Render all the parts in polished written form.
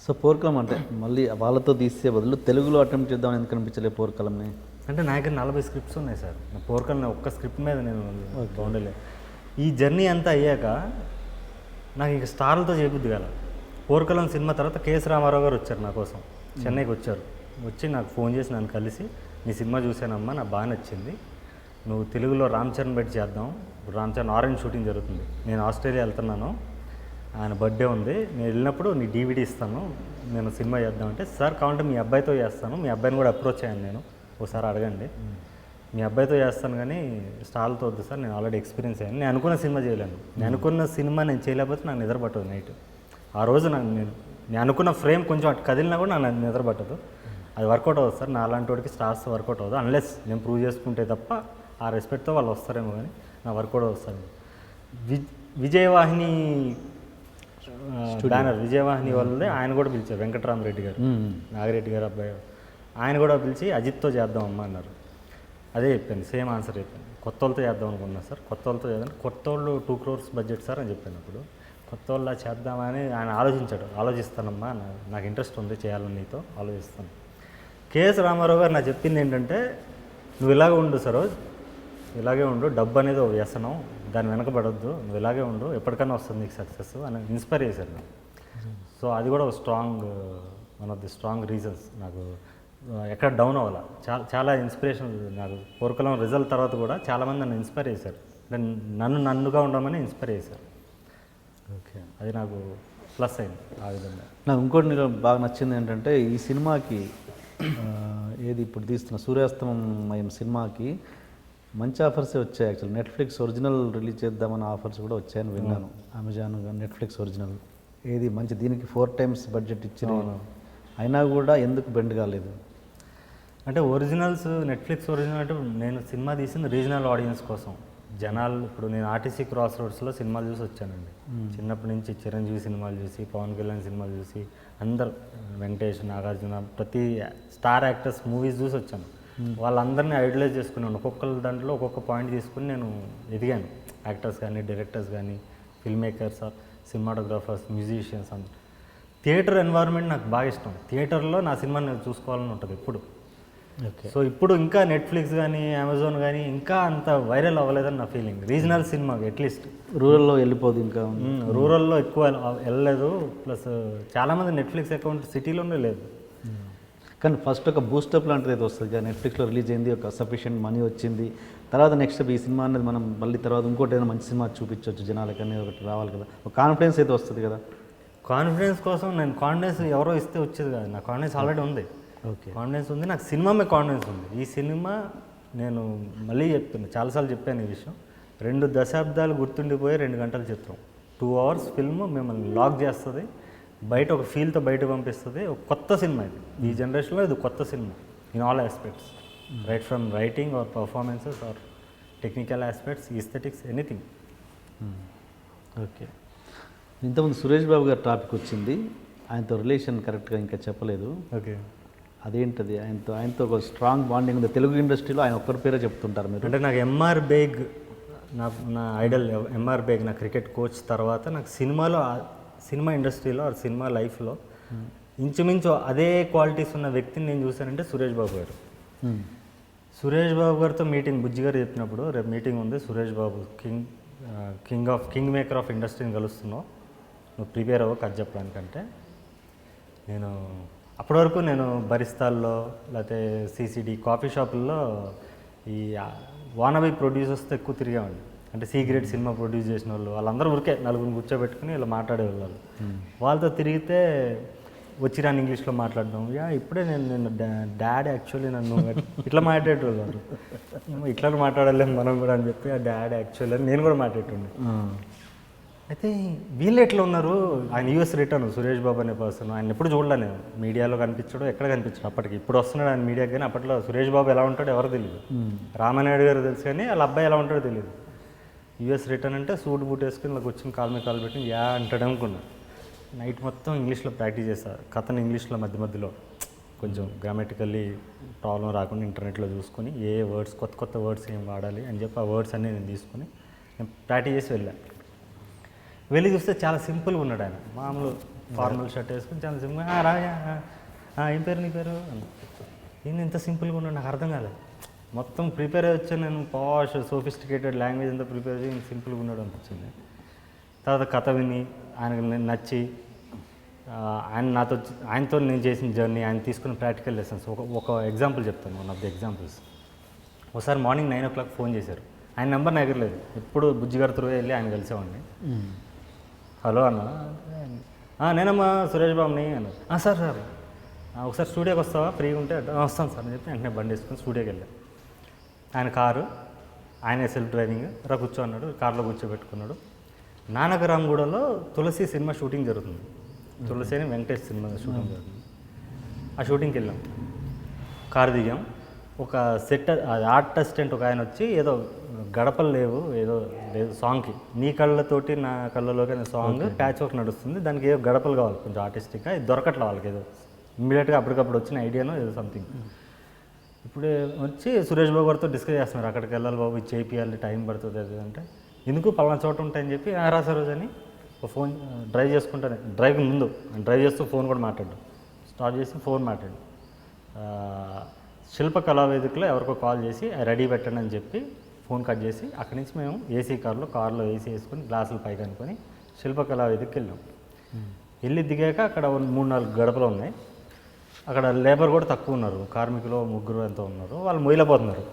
So పోర్కలం అంటే మళ్ళీ వాళ్ళతో తీసే బదులు తెలుగులో అటెంప్ట్ చేద్దామని ఎందుకు అనిపించలేదు పోర్కలంని? అంటే నా దగ్గర 40 స్క్రిప్ట్స్ ఉన్నాయి సార్. నా పోర్కల్ ఒక్క స్క్రిప్ట్ మీద నేను బాగుండలే. ఈ జర్నీ అంతా అయ్యాక నాకు ఇంక స్టార్లతో చేయబుద్ది కదా. పోర్కలం సినిమా తర్వాత కేఎస్ రామారావు గారు వచ్చారు నా కోసం, చెన్నైకి వచ్చారు. వచ్చి నాకు ఫోన్ చేసి నన్ను కలిసి, నీ సినిమా చూసానమ్మా, నాకు బాగా నచ్చింది, నువ్వు తెలుగులో రామ్ చరణ్ పెట్టి చేద్దాం, రామ్ చరణ్ ఆరెంజ్ షూటింగ్ జరుగుతుంది, నేను ఆస్ట్రేలియా వెళ్తున్నాను, ఆయన బర్త్డే ఉంది, నేను వెళ్ళినప్పుడు నీ DVD ఇస్తాను, నేను సినిమా చేద్దామంటే, సార్ కావాలంటే మీ అబ్బాయితో చేస్తాను, మీ అబ్బాయిని కూడా అప్రోచ్ అయ్యాను నేను, ఒకసారి అడగండి, మీ అబ్బాయితో చేస్తాను కానీ స్టార్లతో వద్దు సార్, నేను ఆల్రెడీ ఎక్స్పీరియన్స్ అయ్యాను, నేను అనుకున్న సినిమా చేయలేను, నేను అనుకున్న సినిమా నేను చేయలేకపోతే నాకు నిద్ర పట్టదు నైట్. ఆ రోజు నేను అనుకున్న ఫ్రేమ్ కొంచెం అటు కదిలినా కూడా నాకు నిద్ర పట్టదు. అది వర్కౌట్ అవ్వదు సార్, నా అలాంటి వాడికి స్టార్స్ వర్కౌట్ అవ్వదు, అన్లెస్ నేను ప్రూవ్ చేసుకుంటే తప్ప ఆ రెస్పెక్ట్తో వాళ్ళు వస్తారేమో కానీ నా వర్కౌట్ అవ్వదు సార్. విజయవాహిని బ్యానర్, విజయవాహిని వాళ్ళే ఆయన కూడా పిలిచారు, వెంకటరామరెడ్డి గారు, నాగిరెడ్డి గారు అబ్బాయి, ఆయన కూడా పిలిచి అజిత్తో చేద్దామమ్మా అన్నారు. అదే చెప్పాను, సేమ్ ఆన్సర్ చెప్పాను. కొత్త వాళ్ళతో చేద్దాం అనుకున్నా సార్, కొత్త వాళ్ళతో చేద్దాం, కొత్త వాళ్ళు 2 crores బడ్జెట్ సార్ అని చెప్పాను. అప్పుడు కొత్త వాళ్ళ చేద్దామని ఆయన ఆలోచిస్తానమ్మా, నాకు ఇంట్రెస్ట్ ఉంది చేయాలని, నీతో ఆలోచిస్తాను. కేఎస్ రామారావు గారు నాకు చెప్పింది ఏంటంటే, నువ్వు ఇలాగే ఉండు సరోజ్, ఇలాగే ఉండు, డబ్బు అనేది ఒక వ్యసనం, దాన్ని వెనకబడొద్దు, నువ్వు ఇలాగే ఉండు, ఎప్పటికైనా వస్తుంది నీకు సక్సెస్ అని ఇన్స్పైర్ చేశారు నాకు. సో అది కూడా ఒక one of the strong reasons, నాకు ఎక్కడ డౌన్ అవ్వాల, చాలా ఇన్స్పిరేషన్ నాకు. పోర్కలం రిజల్ట్ తర్వాత కూడా చాలామంది నన్ను ఇన్స్పైర్ చేశారు, నన్నుగా ఉండమని ఇన్స్పైర్ చేశారు. ఓకే, అది నాకు ప్లస్ అయింది ఆ విధంగా. నాకు ఇంకోటి నీలో బాగా నచ్చింది ఏంటంటే, ఈ సినిమాకి ఏది ఇప్పుడు తీస్తున్న సూర్యాస్తమయం సినిమాకి మంచి ఆఫర్సే వచ్చాయి. యాక్చువల్ నెట్ఫ్లిక్స్ ఒరిజినల్ రిలీజ్ చేద్దామని ఆఫర్స్ కూడా వచ్చాయని విన్నాను. అమెజాన్ నెట్ఫ్లిక్స్ ఒరిజినల్ ఏది మంచి, దీనికి 4 times బడ్జెట్ ఇచ్చిన అయినా కూడా ఎందుకు బెండ్ కాలేదు? అంటే ఒరిజినల్స్, నెట్ఫ్లిక్స్ ఒరిజినల్ అంటే నేను సినిమా తీసింది రీజనల్ ఆడియన్స్ కోసం. జనాలు ఇప్పుడు నేను ఆర్టీసీ క్రాస్ రోడ్స్లో సినిమాలు చూసి వచ్చానండి. చిన్నప్పటి నుంచి చిరంజీవి సినిమాలు చూసి, పవన్ కళ్యాణ్ సినిమాలు చూసి, అందరు వెంకటేష్, నాగార్జున, ప్రతి స్టార్ యాక్టర్స్ మూవీస్ చూసి వచ్చాను. వాళ్ళందరినీ ఐడలైజ్ చేసుకున్నాను. ఒక్కొక్కరి దాంట్లో ఒక్కొక్క పాయింట్ తీసుకుని నేను ఎదిగాను. యాక్టర్స్ కానీ, డైరెక్టర్స్ కానీ, ఫిల్మ్ మేకర్స్, సినిమాటోగ్రాఫర్స్, మ్యూజిషియన్స్ అందరు. థియేటర్ ఎన్వైర్న్మెంట్ నాకు బాగా ఇష్టం. థియేటర్లో నా సినిమా నేను చూసుకోవాలని ఉంటుంది ఎప్పుడు. ఓకే, సో ఇప్పుడు ఇంకా నెట్ఫ్లిక్స్ కానీ, అమెజాన్ కానీ ఇంకా అంత వైరల్ అవ్వలేదని నా ఫీలింగ్. రీజనల్ సినిమాకి అట్లీస్ట్ రూరల్లో వెళ్ళిపోదు, ఇంకా రూరల్లో ఎక్కువ వెళ్ళలేదు. ప్లస్ చాలామంది నెట్ఫ్లిక్స్ అకౌంట్ సిటీలోనే లేదు. కానీ ఫస్ట్ ఒక బూస్టప్ లాంటిది అయితే వస్తుంది కదా, నెట్ఫ్లిక్స్లో రిలీజ్ అయింది, ఒక సఫిషియెంట్ మనీ వచ్చింది, తర్వాత నెక్స్ట్ ఈ సినిమా అనేది మనం మళ్ళీ తర్వాత ఇంకోటి ఏదైనా మంచి సినిమా చూపించవచ్చు జనాలకి అనేది ఒకటి రావాలి కదా, ఒక కాన్ఫిడెన్స్ అయితే వస్తుంది కదా. కాన్ఫిడెన్స్ కోసం నేను కాన్ఫిడెన్స్ ఎవరో ఇస్తే వచ్చేది కాదు, నా కాన్ఫిడెన్స్ ఆల్రెడీ ఉంది. ఓకే, కాన్ఫిడెన్స్ ఉంది, నాకు సినిమా మీద కాన్ఫిడెన్స్ ఉంది. ఈ సినిమా నేను మళ్ళీ చెప్తున్నా, చాలాసార్లు చెప్పాను ఈ విషయం, 2 దశాబ్దాలు గుర్తుండిపోయే 2 గంటల చిత్రం, 2 hours ఫిల్మ్ మిమ్మల్ని లాక్ చేస్తుంది, బయట ఒక ఫీల్తో బయట పంపిస్తుంది. ఒక కొత్త సినిమా ఇది, ఈ జనరేషన్లో ఇది కొత్త cinema in all aspects, right from writing or performances or technical aspects, aesthetics, anything. Okay, ఇంతకుముందు సురేష్ బాబు గారి టాపిక్ వచ్చింది, ఆయనతో రిలేషన్ కరెక్ట్గా ఇంకా చెప్పలేదు. ఓకే, అదేంటది? ఆయనతో ఒక స్ట్రాంగ్ బాండింగ్ ఉంది తెలుగు ఇండస్ట్రీలో, ఆయన ఒక్కరి పేరే చెప్తుంటారు మీరు. అంటే నాకు ఎంఆర్ బేగ్ నా ఐడల్. ఎంఆర్ బేగ్ నా క్రికెట్ కోచ్ తర్వాత నాకు సినిమా ఇండస్ట్రీలో ఆర్ సినిమా లైఫ్లో ఇంచుమించు అదే క్వాలిటీస్ ఉన్న వ్యక్తిని నేను చూశానంటే సురేష్ బాబు గారు. సురేష్ బాబు గారితో మీటింగ్, బుజ్జి గారు చెప్పినప్పుడు రేపు మీటింగ్ ఉంది, Suresh Babu king maker of ఇండస్ట్రీని కలుస్తున్నావు, నువ్వు ప్రిపేర్ అవ్వ కథ చెప్పడానికంటే. నేను అప్పటి వరకు నేను బరిస్తాల్లో లేకపోతే సిసిడి కాఫీ షాపుల్లో ఈ వానబీ ప్రొడ్యూసర్స్తో ఎక్కువ తిరిగేవాడిని. అంటే గ్రేడ్ సినిమా ప్రొడ్యూస్ చేసిన వాళ్ళందరూ ఊరికే నలుగురిని కూర్చోబెట్టుకుని ఇలా మాట్లాడేవాళ్ళు. వాళ్ళతో తిరిగితే వచ్చిరాని ఇంగ్లీష్లో మాట్లాడడం, ఇప్పుడే నేను డాడీ యాక్చువల్లీ నన్ను ఇట్లా మాట్లాడేవాళ్ళు, ఇట్లా మాట్లాడలేము మనం కూడా అని చెప్పి, ఆ డాడీ యాక్చువల్లీ అని నేను కూడా మాట్లాడేటండి. అయితే వీళ్ళు ఎట్లా ఉన్నారు, ఆయన యూఎస్ రిటర్న్ సురేష్ బాబు అనే పర్సన్, ఆయన ఎప్పుడు చూడలే నేను, మీడియాలో కనిపించడం ఎక్కడ కనిపించడం అప్పటికి. ఇప్పుడు వస్తున్నాడు ఆయన మీడియాకి, కానీ అప్పట్లో సురేష్ బాబు ఎలా ఉంటాడో ఎవరు తెలియదు. రామానాయుడు గారు తెలుసు కానీ వాళ్ళ అబ్బాయి ఎలా ఉంటాడో తెలియదు. యూఎస్ రిటర్న్ అంటే సూట్ బూట్ వేసుకుని ఇలా కూర్చొని కాలు మీద కాలు పెట్టి అంటాడు అనుకున్నా. నైట్ మొత్తం ఇంగ్లీష్లో ప్రాక్టీస్ చేశాను, కథను ఇంగ్లీష్లో మధ్యలో కొంచెం గ్రామటికల్లీ ప్రాబ్లం రాకుండా ఇంటర్నెట్లో చూసుకొని ఏ వర్డ్స్ కొత్త వర్డ్స్ ఏం వాడాలి అని చెప్పి ఆ వర్డ్స్ అన్నీ నేను తీసుకొని నేను ప్రాక్టీస్ చేసి వెళ్ళి చూస్తే చాలా సింపుల్గా ఉన్నాడు ఆయన. మామూలు ఫార్మల్ షర్ట్ వేసుకుని చాలా సింపుల్ రాజా ఏం పేరు నీ పేరు నేను ఇంత సింపుల్గా ఉన్నాను నాకు అర్థం కాలేదు. మొత్తం ప్రిపేర్ అయ్యి వచ్చాను నేను, పాష్ సోఫిస్టికేటెడ్ లాంగ్వేజ్ అంతా ప్రిపేర్ చేసి సింపుల్గా ఉన్నాడు అనిపించింది. తర్వాత కథ విని ఆయనకు నచ్చి ఆయనతో నేను చేసిన జర్నీ, ఆయన తీసుకున్న ప్రాక్టికల్ లెసన్స్ ఒక ఎగ్జాంపుల్ చెప్తాను. వన్ ఆఫ్ ది ఎగ్జాంపుల్స్, ఒకసారి మార్నింగ్ 9 o'clock ఫోన్ చేశారు. ఆయన నెంబర్ నాకు ఎగరలేదు, ఎప్పుడు బుజ్జిగారి త్రూ వెళ్ళి ఆయన కలిసేవాడిని. హలో అన్న, నేనమ్మా సురేష్ బాబుని అన్నారు. సార్ ఒకసారి స్టూడియోకి వస్తావా ఫ్రీగా ఉంటే? వస్తాను సార్ అని చెప్పి వెంటనే బండి వేసుకొని స్టూడియోకి వెళ్ళాను. ఆయన కారు, ఆయనే సెల్ఫ్ డ్రైవింగ్, కూర్చో అన్నాడు, కార్లో కూర్చోబెట్టుకున్నాడు. నానకరాంగూడలో తులసి సినిమా షూటింగ్ జరుగుతుంది. తులసి అని వెంకటేష్ సినిమా షూటింగ్ జరుగుతుంది. ఆ షూటింగ్కి వెళ్ళాం, కారు దిగాం. ఒక ఆర్ట్ అసిస్టెంట్ ఒక ఆయన వచ్చి ఏదో గడపలు లేవు ఏదో లేదు సాంగ్కి, నీ కళ్ళతోటి నా కళ్ళలోకి అనే సాంగ్ ప్యాచ్ వర్క్ నడుస్తుంది, దానికి ఏదో గడపలు కావాలి కొంచెం ఆర్టిస్టిక్గా, ఇది దొరకట్లే వాళ్ళకి, ఏదో ఇమ్మీడియట్గా అప్పటికప్పుడు వచ్చిన ఐడియానో ఏదో సంథింగ్. ఇప్పుడే వచ్చి సురేష్ బాబు గారితో డిస్కస్ చేస్తున్నారు, అక్కడికి వెళ్ళాలి బాబు, ఇది చేపియాలి, టైం పడుతుంది అది అంటే. ఎందుకు పలానా చోట ఉంటాయని చెప్పి రాసా రోజు అని ఒక ఫోన్ డ్రైవ్ చేసుకుంటానే, డ్రైవ్ ముందు డ్రైవ్ చేస్తూ ఫోన్ కూడా మాట్లాడు, స్టార్ట్ చేసి ఫోన్ మాట్లాడు. శిల్ప కళావేదికలో ఎవరికో కాల్ చేసి రెడీ పెట్టండి అని చెప్పి ఫోన్ కట్ చేసి, అక్కడి నుంచి మేము ఏసీ కార్లో ఏసీ వేసుకొని గ్లాసులు పైకి అనుకొని శిల్ప కళావేదికకి వెళ్ళాం. వెళ్ళి దిగాక అక్కడ 3-4 గడపలు ఉన్నాయి. అక్కడ లేబర్ కూడా తక్కువ ఉన్నారు, కార్మికులు 3 ఎంతో ఉన్నారు, వాళ్ళు మొయ్యలేకపోతున్నారు.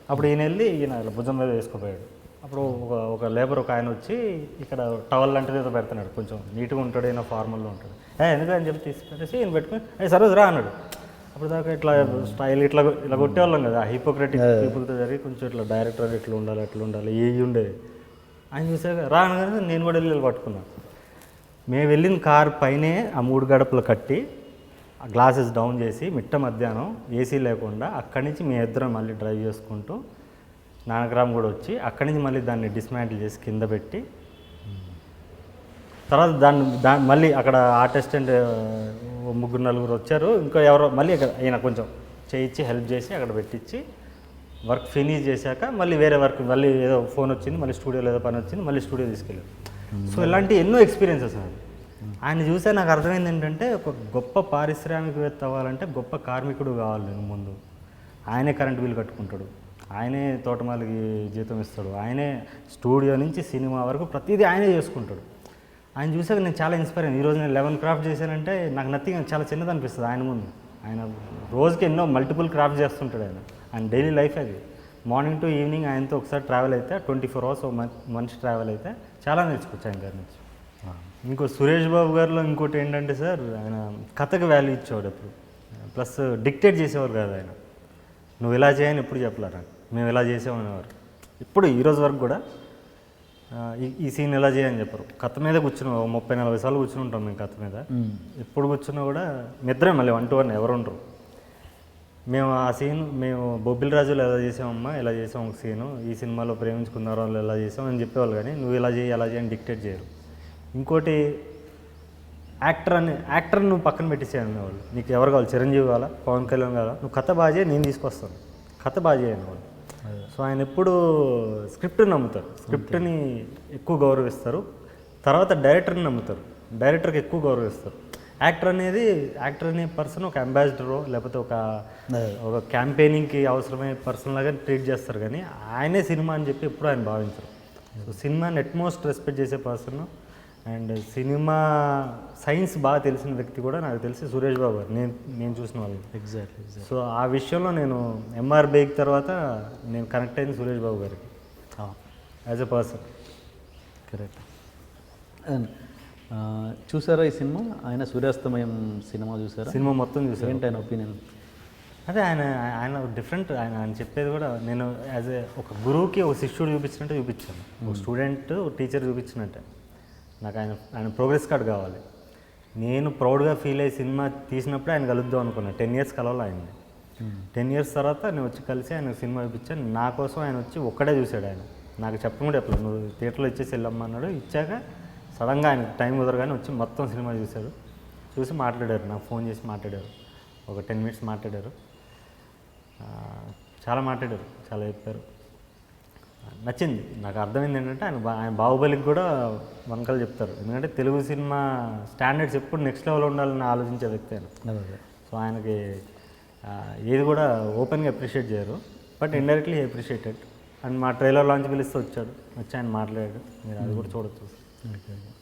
అప్పుడు ఈయన భుజం మీద వేసుకోపోయాడు. అప్పుడు ఒక లేబర్ ఒక ఆయన వచ్చి ఇక్కడ టవల్ లాంటిది ఏదో పెడుతున్నాడు, కొంచెం నీట్గా ఉంటాడు, అయినా ఫార్మల్లో ఉంటాడు. ఎందుకని చెప్పి తీసుకెళ్ళేసి ఈయన పెట్టుకుని సరోజ్ రా అన్నాడు. అప్పుడు దాకా ఇట్లా స్టైల్ ఇలా కొట్టేవాళ్ళం కదా, హిపోక్రటిక్ పీపుల్తో జరిగి కొంచెం ఇట్లా డైరెక్టర్ ఇట్లా ఉండాలి అట్లా ఉండాలి ఉండేది. ఆయన చూసాక రా అనగానే నేను కూడా వెళ్ళి పట్టుకున్నాను. మేము వెళ్ళిన కార్ పైనే ఆ 3 గడపలు కట్టి ఆ గ్లాసెస్ డౌన్ చేసి మిట్ట మధ్యాహ్నం ఏసీ లేకుండా అక్కడి నుంచి మీ ఇద్దరం మళ్ళీ డ్రైవ్ చేసుకుంటూ నానగ్రామ్ కూడా వచ్చి అక్కడి నుంచి మళ్ళీ దాన్ని డిస్మాంటిల్ చేసి కింద పెట్టి, తర్వాత దాన్ని మళ్ళీ అక్కడ ఆర్టిస్ట్ అండ్ 3-4 వచ్చారు, ఇంకా ఎవరో మళ్ళీ ఈయన కొంచెం చేయించి హెల్ప్ చేసి అక్కడ పెట్టించి వర్క్ ఫినిష్ చేశాక మళ్ళీ వేరే వర్క్, మళ్ళీ ఏదో ఫోన్ వచ్చింది, మళ్ళీ స్టూడియోలో ఏదో పని వచ్చింది, మళ్ళీ స్టూడియో తీసుకెళ్ళారు. సో ఇలాంటి ఎన్నో ఎక్స్పీరియన్సెస్ అండి. ఆయన చూసే నాకు అర్థమైంది ఏంటంటే, ఒక గొప్ప పారిశ్రామికవేత్త అవ్వాలంటే గొప్ప కార్మికుడు కావాలి. నేను ముందు ఆయనే కరెంట్ బిల్ కట్టుకుంటాడు, ఆయనే తోటమాలికి జీతం ఇస్తాడు, ఆయనే స్టూడియో నుంచి సినిమా వరకు ప్రతిదీ ఆయనే చేసుకుంటాడు. ఆయన చూసాక నేను చాలా ఇన్స్పైర్ అయ్యాను. ఈరోజు నేను 11 క్రాఫ్ట్ చేశానంటే నాకు నథింగ్, చాలా చిన్నది అనిపిస్తుంది ఆయన ముందు. ఆయన రోజుకి ఎన్నో మల్టిపుల్ క్రాఫ్ట్ చేస్తుంటాడు. ఆయన డైలీ లైఫ్ అది. మార్నింగ్ టు ఈవినింగ్ ఆయనతో ఒకసారి ట్రావెల్ అయితే 24 hours మనిషి ట్రావెల్ అయితే చాలా నేర్చుకోవచ్చు ఆయన గారి నుంచి. ఇంకో సురేష్ బాబు గారిలో ఇంకోటి ఏంటంటే సార్, ఆయన కథకు వాల్యూ ఇచ్చేవాడు ఎప్పుడు, ప్లస్ డిక్టేట్ చేసేవారు కాదు ఆయన. నువ్వు ఇలా చేయని ఎప్పుడు చెప్పలేరా, మేము ఇలా చేసామనేవారు. ఇప్పుడు ఈరోజు వరకు కూడా ఈ సీన్ ఎలా చేయని చెప్పరు. కథ మీద కూర్చున్నాం 30-40 సార్లు కూర్చుని ఉంటాం మేము కథ మీద. ఎప్పుడు కూర్చున్నా కూడా నిద్రే, మళ్ళీ 1-to-1 ఎవరు ఉండరు. మేము ఆ సీన్ మేము బొబ్బిలి రాజులో ఎలా చేసామమ్మా, ఎలా చేసాం ఒక సీను, ఈ సినిమాలో ప్రేమించుకున్నారు వాళ్ళు ఎలా చేసాం అని చెప్పేవాళ్ళు, కానీ నువ్వు ఇలా చేయి అలా చేయని డిక్టేట్ చేయరు. ఇంకోటి యాక్టర్ నువ్వు పక్కన పెట్టించేయండి వాళ్ళు, నీకు ఎవరు కావాలి, చిరంజీవి కావాలా, పవన్ కళ్యాణ్ కావాలా, నువ్వు కథ బాగా చేయి, నేను తీసుకొస్తాను, కథ బాగా చేయను వాళ్ళు. సో ఆయన ఎప్పుడు స్క్రిప్ట్ని నమ్ముతారు, స్క్రిప్ట్ని ఎక్కువ గౌరవిస్తారు. తర్వాత డైరెక్టర్ని నమ్ముతారు, డైరెక్టర్కి ఎక్కువ గౌరవిస్తారు. యాక్టర్ అనే పర్సన్ ఒక అంబాసిడరో లేకపోతే ఒక క్యాంపెయినింగ్కి అవసరమైన పర్సన్ లాగా ట్రీట్ చేస్తారు, కానీ ఆయనే సినిమా అని చెప్పి ఎప్పుడు ఆయన భావించరు. సో సినిమాని అట్మోస్ట్ రెస్పెక్ట్ చేసే పర్సన్ అండ్ సినిమా సైన్స్ బాగా తెలిసిన వ్యక్తి కూడా నాకు తెలిసి సురేష్ బాబు గారు, నేను చూసిన వాళ్ళు. ఎగ్జాక్ట్లీ. సో ఆ విషయంలో నేను ఎంఆర్ బేగ్ తర్వాత నేను కనెక్ట్ అయింది సురేష్ బాబు గారికి యాజ్ ఎ పర్సన్. కరెక్ట్. చూసారా ఈ సినిమా, ఆయన సూర్యాస్తమయం సినిమా చూసారా? సినిమా మొత్తం చూసారు. ఏంటి ఆయన ఒపీనియన్? అదే ఆయన డిఫరెంట్. ఆయన చెప్పేది కూడా నేను యాజ్ ఏ ఒక గురువుకి ఒక శిష్యుడు చూపించినట్టు చూపించాను, ఒక స్టూడెంట్ టీచర్ చూపించినట్టే. నాకు ఆయన ప్రోగ్రెస్ కార్డ్ కావాలి. నేను ప్రౌడ్గా ఫీల్ అయ్యే సినిమా తీసినప్పుడే ఆయన కలుద్దాం అనుకున్నాను. 10 years కలవాలి ఆయన్ని. 10 years తర్వాత నేను వచ్చి కలిసి ఆయన సినిమా చూపించాను. నా కోసం ఆయన వచ్చి ఒక్కడే చూశాడు. ఆయన నాకు చెప్పకుండా చెప్పలేదు, నువ్వు థియేటర్లో ఇచ్చేసి వెళ్ళమ్మా అన్నాడు. ఇచ్చాక సడన్గా ఆయన టైం కుదరగానే వచ్చి మొత్తం సినిమా చూశాడు. చూసి మాట్లాడారు, నాకు ఫోన్ చేసి మాట్లాడారు, ఒక 10 minutes మాట్లాడారు. చాలా మాట్లాడారు, చాలా చెప్పారు. నచ్చింది. నాకు అర్థమైంది ఏంటంటే ఆయన బాహుబలికి కూడా వంకలు చెప్తారు. ఎందుకంటే తెలుగు సినిమా స్టాండర్డ్స్ ఎప్పుడు నెక్స్ట్ లెవెల్ ఉండాలని ఆలోచించే వ్యక్తి ఆయన. అదే సో ఆయనకి ఏది కూడా ఓపెన్గా అప్రిషియేట్ చేయరు, బట్ ఇండైరెక్ట్లీ అప్రిషియేటెడ్. అండ్ మా ట్రైలర్ లాంచ్ పిలిస్తే వచ్చాడు, వచ్చి ఆయన మాట్లాడాడు. మీరు అది కూడా చూడొచ్చు. ఓకే.